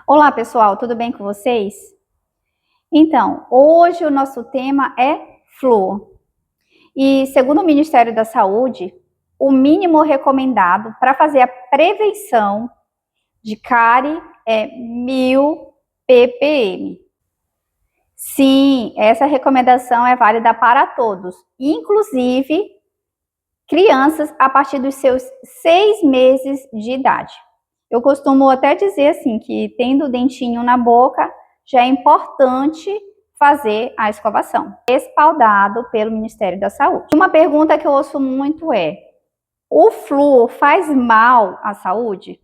Olá, pessoal, tudo bem com vocês? Então, hoje o nosso tema é flúor. E, segundo o Ministério da Saúde, o mínimo recomendado para fazer a prevenção de cárie é 1000 ppm. Sim, essa recomendação é válida para todos, inclusive crianças a partir dos seus 6 meses de idade. Eu costumo até dizer assim, que tendo o dentinho na boca, já é importante fazer a escovação, respaldado pelo Ministério da Saúde. Uma pergunta que eu ouço muito é: o flúor faz mal à saúde?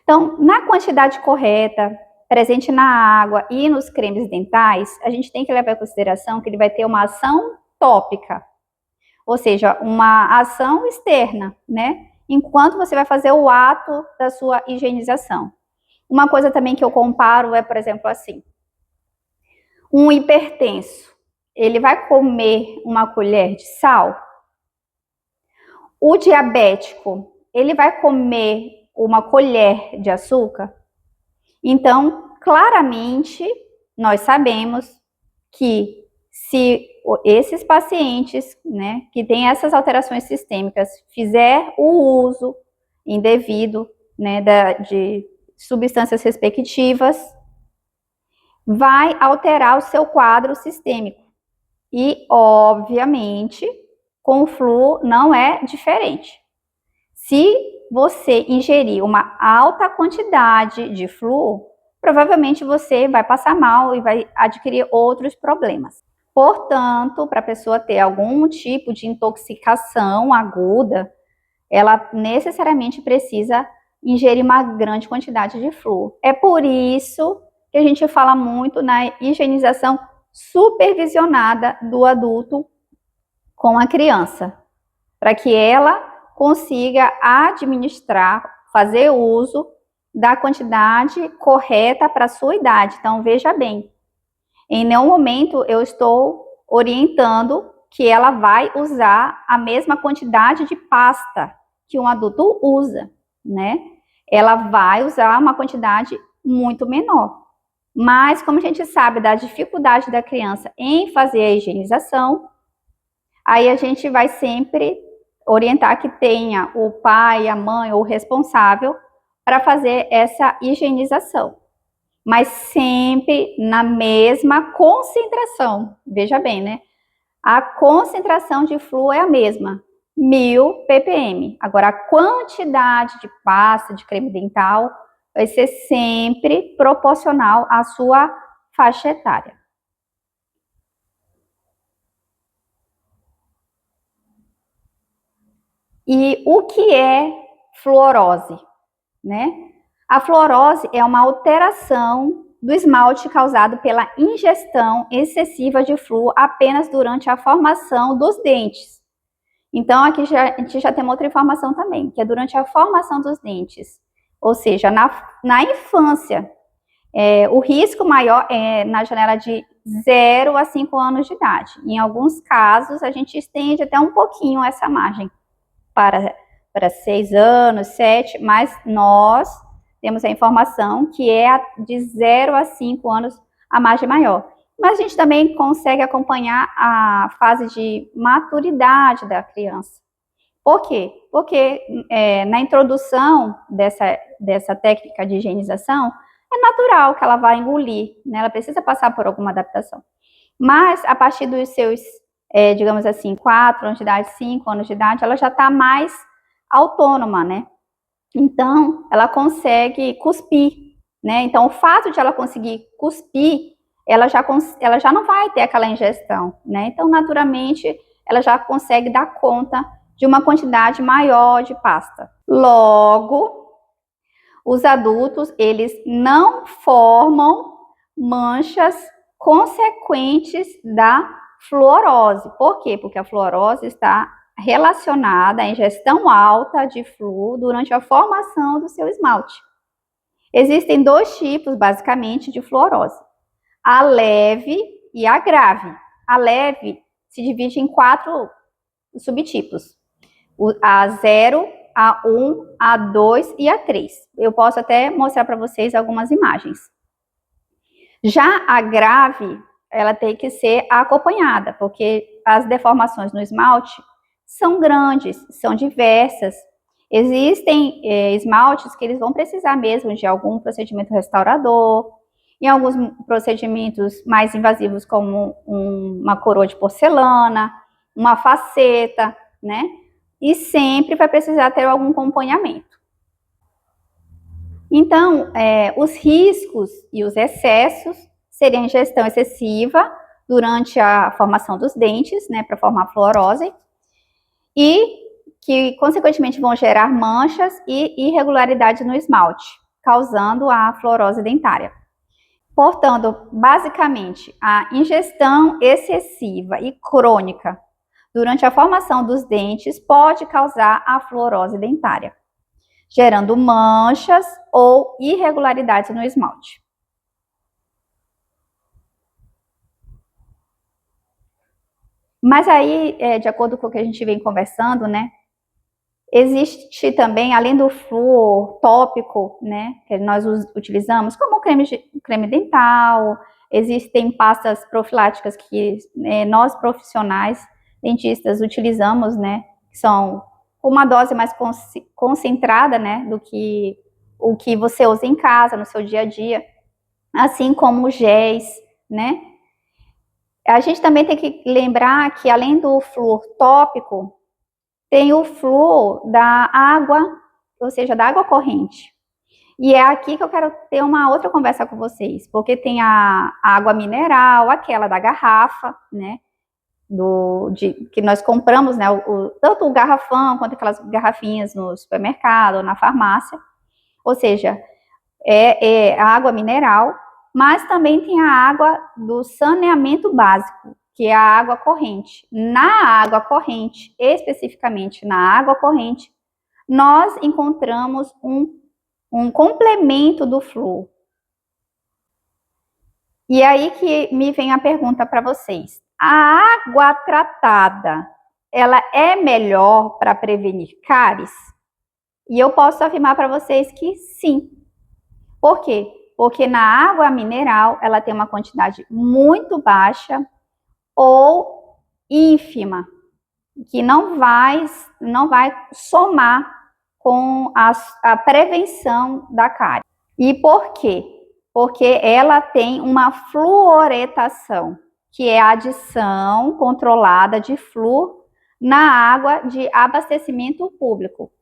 Então, na quantidade correta, presente na água e nos cremes dentais, a gente tem que levar em consideração que ele vai ter uma ação tópica, ou seja, uma ação externa, né? Enquanto você vai fazer o ato da sua higienização. Uma coisa também que eu comparo é, por exemplo, assim, um hipertenso, ele vai comer uma colher de sal? O diabético, ele vai comer uma colher de açúcar? Então, claramente, nós sabemos que se esses pacientes, né, que têm essas alterações sistêmicas, fizer o uso indevido, né, de substâncias respectivas, vai alterar o seu quadro sistêmico. E, obviamente, com o flúor não é diferente. Se você ingerir uma alta quantidade de flúor, provavelmente você vai passar mal e vai adquirir outros problemas. Portanto, para a pessoa ter algum tipo de intoxicação aguda, ela necessariamente precisa ingerir uma grande quantidade de flúor. É por isso que a gente fala muito na higienização supervisionada do adulto com a criança, para que ela consiga administrar, fazer uso da quantidade correta para a sua idade. Então, veja bem, em nenhum momento eu estou orientando que ela vai usar a mesma quantidade de pasta que um adulto usa, né? Ela vai usar uma quantidade muito menor. Mas, como a gente sabe da dificuldade da criança em fazer a higienização, aí a gente vai sempre orientar que tenha o pai, a mãe ou o responsável para fazer essa higienização, mas sempre na mesma concentração. Veja bem, né? A concentração de flúor é a mesma, 1000 ppm. Agora, a quantidade de pasta, de creme dental, vai ser sempre proporcional à sua faixa etária. E o que é fluorose, né? A fluorose é uma alteração do esmalte causado pela ingestão excessiva de flúor apenas durante a formação dos dentes. Então, aqui a gente já tem outra informação também, que é durante a formação dos dentes, ou seja, na infância. O risco maior é na janela de 0 a 5 anos de idade. Em alguns casos, a gente estende até um pouquinho essa margem para 6 anos, 7, mas nós temos a informação que é de 0 a 5 anos a margem maior. Mas a gente também consegue acompanhar a fase de maturidade da criança. Por quê? Porque na introdução dessa técnica de higienização, é natural que ela vá engolir, né? Ela precisa passar por alguma adaptação. Mas, a partir dos seus, digamos assim, 4 anos de idade, 5 anos de idade, ela já está mais autônoma, né? Então, ela consegue cuspir, né? Então, o fato de ela conseguir cuspir, ela já não vai ter aquela ingestão, né? Então, naturalmente, ela já consegue dar conta de uma quantidade maior de pasta. Logo, os adultos, eles não formam manchas consequentes da fluorose. Por quê? Porque a fluorose está relacionada à ingestão alta de flúor durante a formação do seu esmalte. Existem 2 tipos, basicamente, de fluorose: a leve e a grave. A leve se divide em 4 subtipos: a 0, A1, A2 e A3. Eu posso até mostrar para vocês algumas imagens. Já a grave, ela tem que ser acompanhada, porque as deformações no esmalte são grandes, são diversas. Existem esmaltes que eles vão precisar mesmo de algum procedimento restaurador, em alguns procedimentos mais invasivos, como uma coroa de porcelana, uma faceta, né? E sempre vai precisar ter algum acompanhamento. Então, os riscos e os excessos seriam a ingestão excessiva durante a formação dos dentes, né, para formar fluorose, e que, consequentemente, vão gerar manchas e irregularidades no esmalte, causando a fluorose dentária. Portanto, basicamente, a ingestão excessiva e crônica durante a formação dos dentes pode causar a fluorose dentária, gerando manchas ou irregularidades no esmalte. Mas aí, de acordo com o que a gente vem conversando, né, existe também, além do flúor tópico, né, que nós utilizamos, como creme dental, existem pastas profiláticas que nós profissionais dentistas utilizamos, né, que são uma dose mais concentrada, né, do que o que você usa em casa, no seu dia a dia, assim como géis, né. A gente também tem que lembrar que, além do flúor tópico, tem o flúor da água, ou seja, da água corrente. E é aqui que eu quero ter uma outra conversa com vocês, porque tem a água mineral, aquela da garrafa, né, que nós compramos, né, tanto o garrafão quanto aquelas garrafinhas no supermercado ou na farmácia, ou seja, é a água mineral, mas também tem a água do saneamento básico, que é a água corrente. Na água corrente, especificamente na água corrente, nós encontramos um complemento do flúor. E aí que me vem a pergunta para vocês. A água tratada, ela é melhor para prevenir cáries? E eu posso afirmar para vocês que sim. Por quê? Porque na água mineral, ela tem uma quantidade muito baixa ou ínfima, que não vai somar com a prevenção da cárie. E por quê? Porque ela tem uma fluoretação, que é a adição controlada de flúor na água de abastecimento público.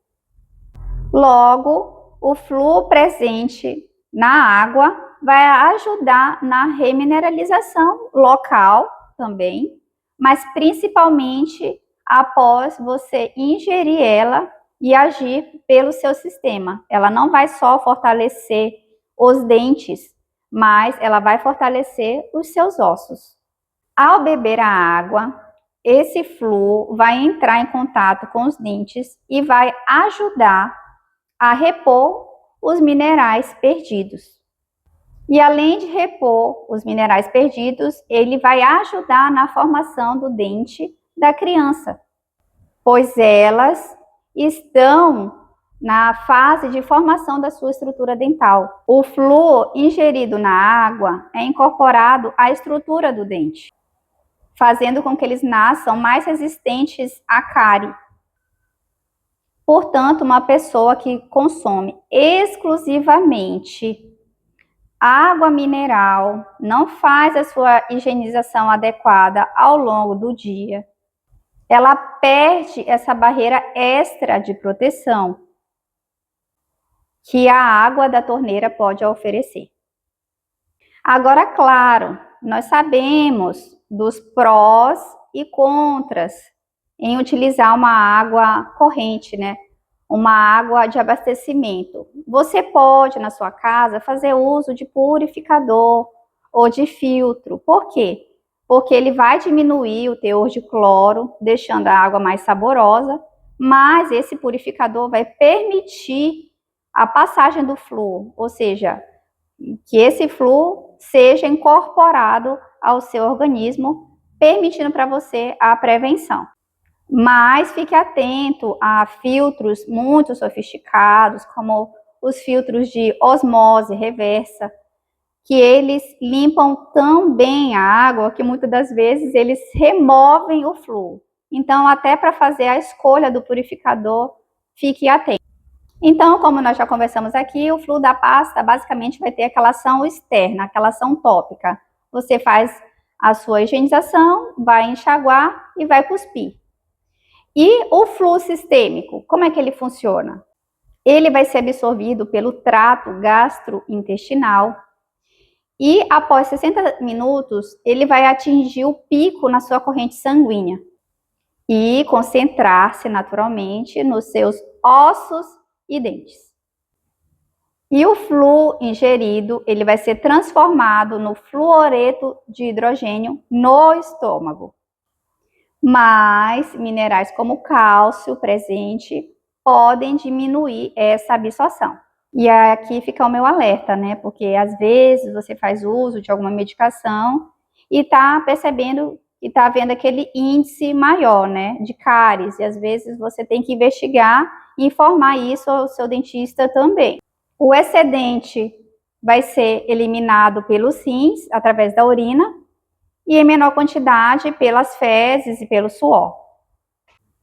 Logo, o flúor presente na água vai ajudar na remineralização local também, mas principalmente após você ingerir ela e agir pelo seu sistema. Ela não vai só fortalecer os dentes, mas ela vai fortalecer os seus ossos. Ao beber a água, esse flúor vai entrar em contato com os dentes e vai ajudar a repor os minerais perdidos. E além de repor os minerais perdidos, ele vai ajudar na formação do dente da criança, pois elas estão na fase de formação da sua estrutura dental. O flúor ingerido na água é incorporado à estrutura do dente, fazendo com que eles nasçam mais resistentes à cárie. Portanto, uma pessoa que consome exclusivamente água mineral, não faz a sua higienização adequada ao longo do dia, ela perde essa barreira extra de proteção que a água da torneira pode oferecer. Agora, claro, nós sabemos dos prós e contras em utilizar uma água corrente, né? Uma água de abastecimento. Você pode, na sua casa, fazer uso de purificador ou de filtro. Por quê? Porque ele vai diminuir o teor de cloro, deixando a água mais saborosa, mas esse purificador vai permitir a passagem do flúor, ou seja, que esse flúor seja incorporado ao seu organismo, permitindo para você a prevenção. Mas fique atento a filtros muito sofisticados, como os filtros de osmose reversa, que eles limpam tão bem a água que muitas das vezes eles removem o flúor. Então, até para fazer a escolha do purificador, fique atento. Então, como nós já conversamos aqui, o flúor da pasta basicamente vai ter aquela ação externa, aquela ação tópica. Você faz a sua higienização, vai enxaguar e vai cuspir. E o flúor sistêmico, como é que ele funciona? Ele vai ser absorvido pelo trato gastrointestinal e após 60 minutos ele vai atingir o pico na sua corrente sanguínea e concentrar-se naturalmente nos seus ossos e dentes. E o flúor ingerido, ele vai ser transformado no fluoreto de hidrogênio no estômago. Mas minerais como cálcio presente podem diminuir essa absorção. E aqui fica o meu alerta, né? Porque às vezes você faz uso de alguma medicação e está percebendo e está vendo aquele índice maior, né, de cáries. E às vezes você tem que investigar e informar isso ao seu dentista também. O excedente vai ser eliminado pelos rins, através da urina, e em menor quantidade pelas fezes e pelo suor.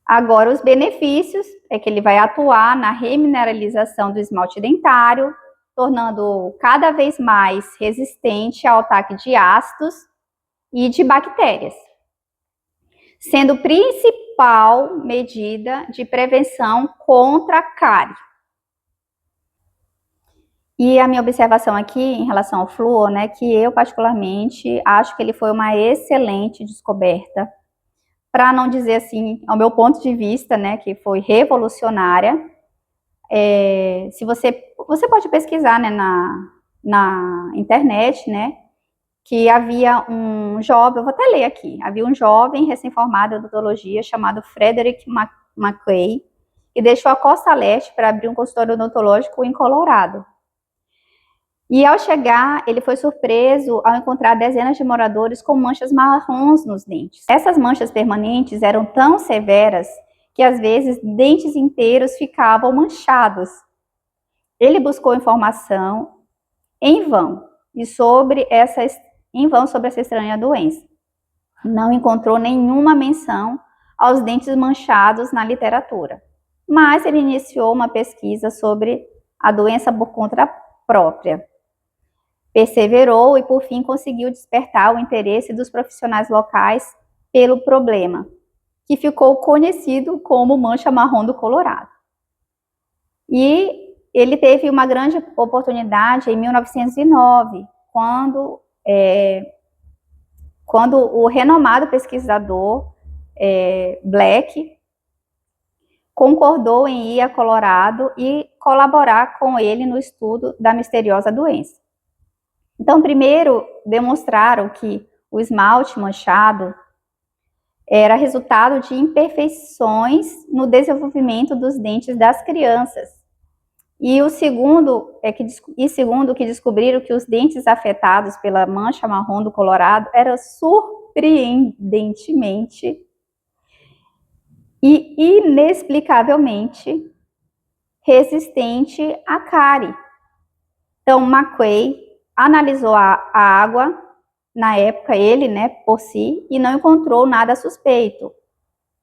Agora, os benefícios é que ele vai atuar na remineralização do esmalte dentário, tornando-o cada vez mais resistente ao ataque de ácidos e de bactérias, sendo principal medida de prevenção contra a cárie. E a minha observação aqui em relação ao flúor, né, que eu particularmente acho que ele foi uma excelente descoberta, para não dizer assim, ao meu ponto de vista, né, que foi revolucionária. Se você pode pesquisar, né, na internet, né, que havia um jovem, eu vou até ler aqui, havia um jovem recém-formado em odontologia chamado Frederick McKay, que deixou a costa leste para abrir um consultório odontológico em Colorado. E ao chegar, ele foi surpreso ao encontrar dezenas de moradores com manchas marrons nos dentes. Essas manchas permanentes eram tão severas que às vezes dentes inteiros ficavam manchados. Ele buscou informação em vão sobre essa estranha doença. Não encontrou nenhuma menção aos dentes manchados na literatura, mas ele iniciou uma pesquisa sobre a doença por conta própria. Perseverou e, por fim, conseguiu despertar o interesse dos profissionais locais pelo problema, que ficou conhecido como mancha marrom do Colorado. E ele teve uma grande oportunidade em 1909, quando o renomado pesquisador Black concordou em ir a Colorado e colaborar com ele no estudo da misteriosa doença. Então, primeiro, demonstraram que o esmalte manchado era resultado de imperfeições no desenvolvimento dos dentes das crianças. E segundo, que descobriram que os dentes afetados pela mancha marrom do Colorado eram surpreendentemente e inexplicavelmente resistente à cárie. Então, McKay analisou a água, na época ele, né, por si, e não encontrou nada suspeito,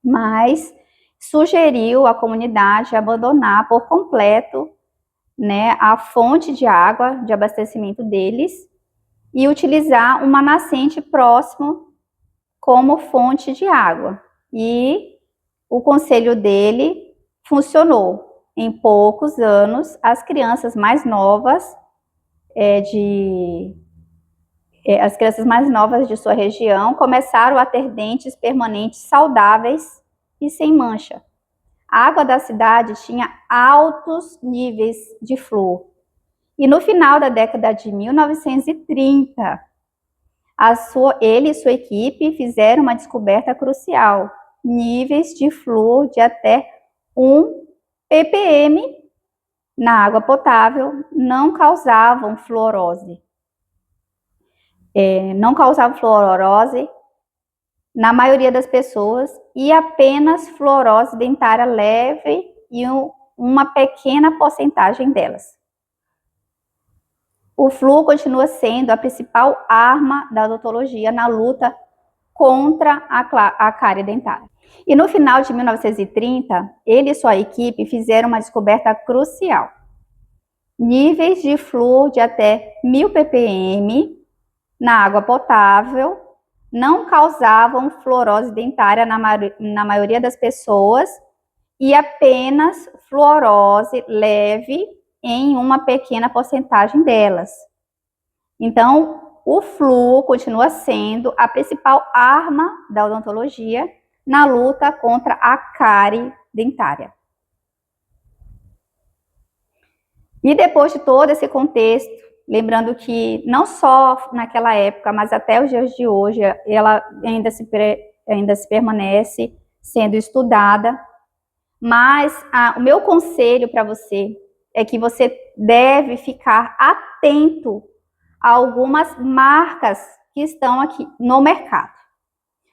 mas sugeriu à comunidade abandonar por completo, né, a fonte de água de abastecimento deles e utilizar uma nascente próximo como fonte de água. E o conselho dele funcionou. Em poucos anos, as crianças mais novas de sua região começaram a ter dentes permanentes saudáveis e sem mancha. A água da cidade tinha altos níveis de flúor. E no final da década de 1930, ele e sua equipe fizeram uma descoberta crucial: níveis de flúor de até 1 ppm na água potável não causavam fluorose. na maioria das pessoas, e apenas fluorose dentária leve em uma pequena porcentagem delas. O flúor continua sendo a principal arma da odontologia na luta contra a cárie dentária. E no final de 1930, ele e sua equipe fizeram uma descoberta crucial. Níveis de flúor de até 1000 ppm na água potável não causavam fluorose dentária na maioria das pessoas e apenas fluorose leve em uma pequena porcentagem delas. Então, o flúor continua sendo a principal arma da odontologia na luta contra a cárie dentária. E depois de todo esse contexto, lembrando que não só naquela época, mas até os dias de hoje, ela ainda se permanece sendo estudada, mas o meu conselho para você é que você deve ficar atento a algumas marcas que estão aqui no mercado.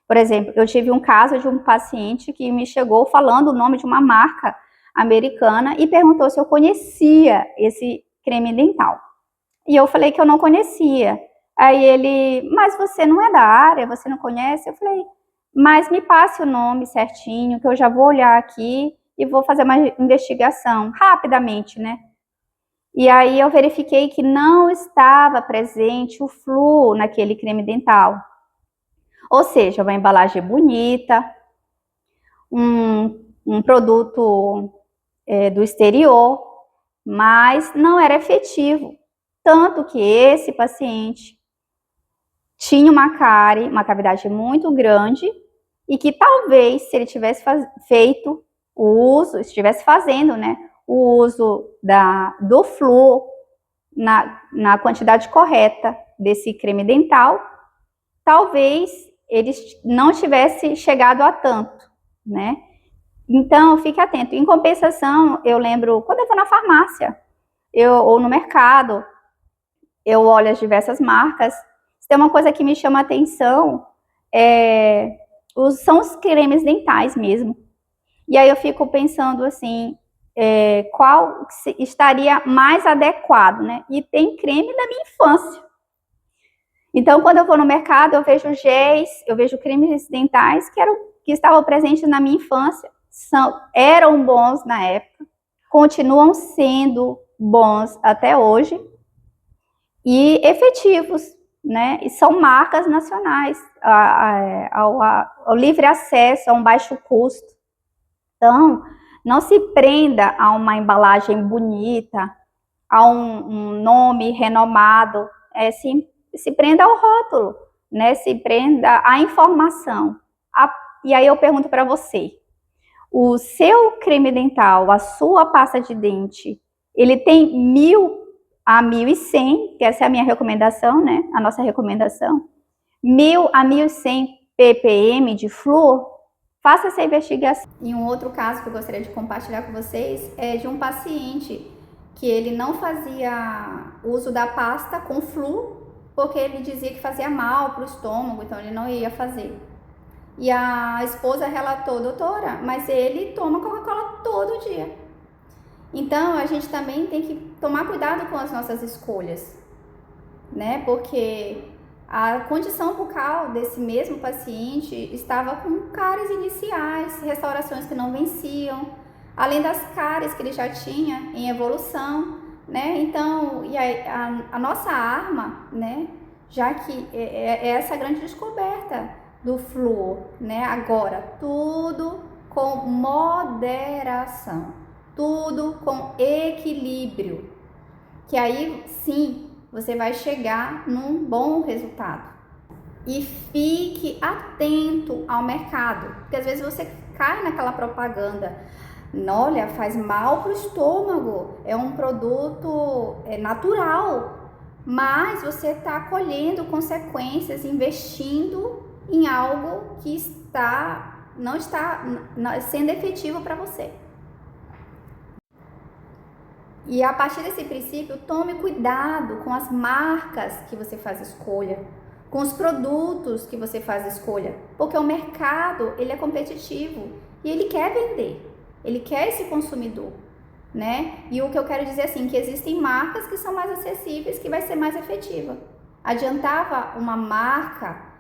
Por exemplo, eu tive um caso de um paciente que me chegou falando o nome de uma marca americana e perguntou se eu conhecia esse creme dental. E eu falei que eu não conhecia. Aí ele, mas você não é da área, você não conhece? Eu falei, mas me passe o nome certinho, que eu já vou olhar aqui e vou fazer uma investigação rapidamente, né? E aí eu verifiquei que não estava presente o flúor naquele creme dental. Ou seja, uma embalagem bonita, um produto do exterior, mas não era efetivo. Tanto que esse paciente tinha uma cárie, uma cavidade muito grande, e que talvez, se ele tivesse feito o uso, estivesse fazendo, né, o uso do flúor na quantidade correta desse creme dental, talvez ele não tivesse chegado a tanto, né? Então, fique atento. Em compensação, eu lembro, quando eu vou na farmácia, ou no mercado, eu olho as diversas marcas. Se tem uma coisa que me chama a atenção, são os cremes dentais mesmo. E aí eu fico pensando assim, qual estaria mais adequado, né? E tem creme da minha infância. Então, quando eu vou no mercado, eu vejo géis, eu vejo cremes dentais que estavam presentes na minha infância, eram bons na época, continuam sendo bons até hoje e efetivos, né? E são marcas nacionais, ao livre acesso, a um baixo custo. Então, não se prenda a uma embalagem bonita, a um nome renomado, se prenda ao rótulo, né? Se prenda à informação. E aí eu pergunto para você, o seu creme dental, a sua pasta de dente, ele tem 1000 a 1100, que essa é a minha recomendação, né? A nossa recomendação. 1000 a 1100 ppm de flúor? Faça essa investigação. E um outro caso que eu gostaria de compartilhar com vocês é de um paciente que ele não fazia uso da pasta com flúor, porque ele dizia que fazia mal para o estômago, então ele não ia fazer. E a esposa relatou, doutora, mas ele toma Coca-Cola todo dia. Então, a gente também tem que tomar cuidado com as nossas escolhas, né? Porque a condição bucal desse mesmo paciente estava com cáries iniciais, restaurações que não venciam, além das cáries que ele já tinha em evolução, né? Então, e a nossa arma, né? Já que é essa grande descoberta do flúor, né? Agora, tudo com moderação, tudo com equilíbrio, que aí sim você vai chegar num bom resultado. E fique atento ao mercado, porque às vezes você cai naquela propaganda, olha, faz mal para o estômago, é um produto natural, mas você está colhendo consequências, investindo em algo que não está sendo efetivo para você. E a partir desse princípio, tome cuidado com as marcas que você faz escolha, com os produtos que você faz escolha, porque o mercado, ele é competitivo e ele quer vender, ele quer esse consumidor, né? E o que eu quero dizer assim, que existem marcas que são mais acessíveis, que vai ser mais efetiva. Adiantava uma marca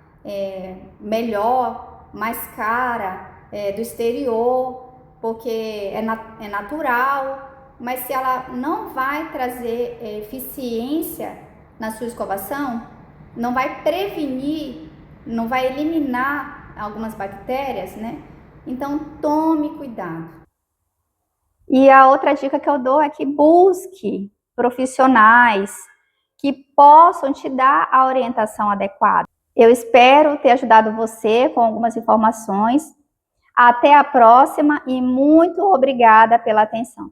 melhor, mais cara, do exterior, porque é natural, mas se ela não vai trazer eficiência na sua escovação, não vai prevenir, não vai eliminar algumas bactérias, né? Então tome cuidado. E a outra dica que eu dou é que busque profissionais que possam te dar a orientação adequada. Eu espero ter ajudado você com algumas informações. Até a próxima e muito obrigada pela atenção.